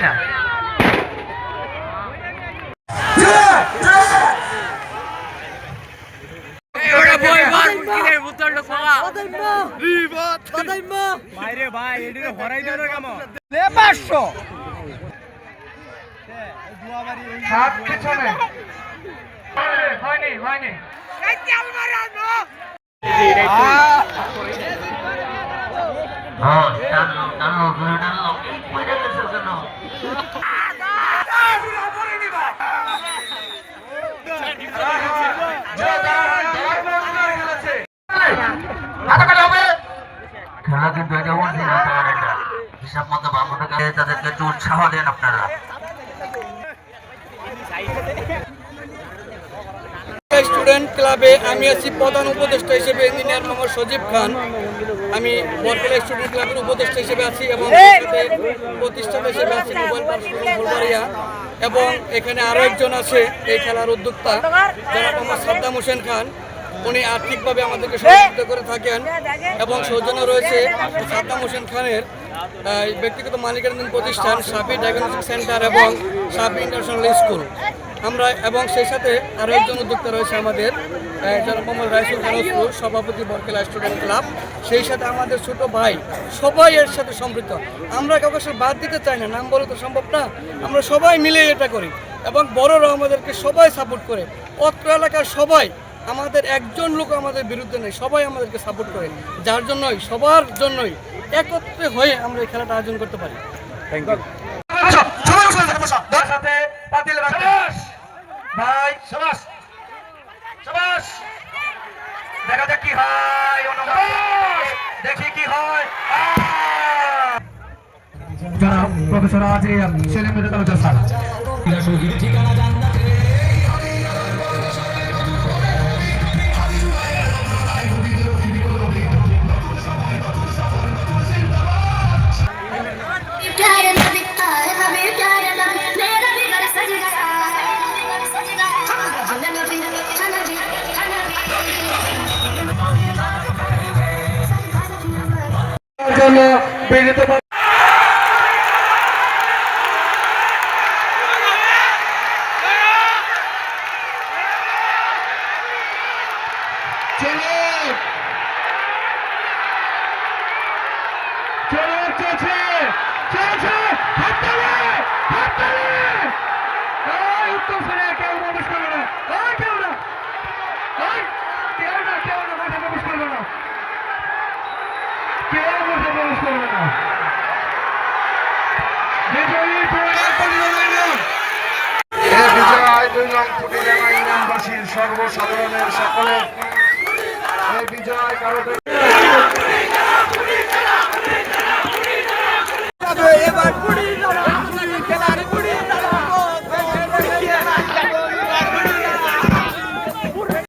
না। খেলা কিন্তু এটা বলছি না, হিসাব মতো তাদেরকে একটু উৎসাহ দেন আপনারা। স্টুডেন্ট ক্লাবে আমি আছি প্রধান উপদেষ্টা হিসেবে, ইঞ্জিনিয়ার মোহাম্মদ সজীব খান। আমি বরকলা স্টুডেন্ট ক্লাবের উপদেষ্টা হিসেবে আছি এবং প্রতিষ্ঠাতা হিসেবে আছি মোবাইল পার্ক ফুলবাড়িয়া। এবং এখানে আরও একজন আছে এই খেলার উদ্যোক্তা, জনাব মোহাম্মদ সাদ্দাম হোসেন খান। উনি আর্থিকভাবে আমাদেরকে সহযোগিতা করে থাকেন এবং সৌজন্য রয়েছে সাদ্দাম হোসেন খানের ব্যক্তিগত মালিকানাধীন প্রতিষ্ঠান সাফি ডায়াগনস্টিক সেন্টার এবং সাফি ইন্টারন্যাশনাল স্কুল। আমরা এবং সেই সাথে আরও একজন উদ্যোক্তা রয়েছে আমাদের জনাব মোহাম্মদ রাইসুল খান সভাপতি বরকলা স্টুডেন্ট ক্লাব। সেই সাথে আমাদের ছোট ভাই, সবাই এর সাথে সম্পৃক্ত। আমরা কাউকে বাদ দিতে চাই না, নাম বলে তো সম্ভব না। আমরা সবাই মিলে এটা করি এবং বড়রা আমাদেরকে সবাই সাপোর্ট করে। অত্র এলাকার সবাই, আমাদের একজন লোক আমাদের বিরুদ্ধে নেই, সবাই আমাদেরকে সাপোর্ট করে, যার জন্যই সবার জন্যই একত্রে হয়ে আমরা এই খেলাটা আয়োজন করতে পারি। Thank you. দেখা যাক কি হয়, দেখি কি হয়। যারা প্রফেসর আছে ছেলে মেয়েদের স্যার সর্বসাধারণের সকলের বিজয় কারণ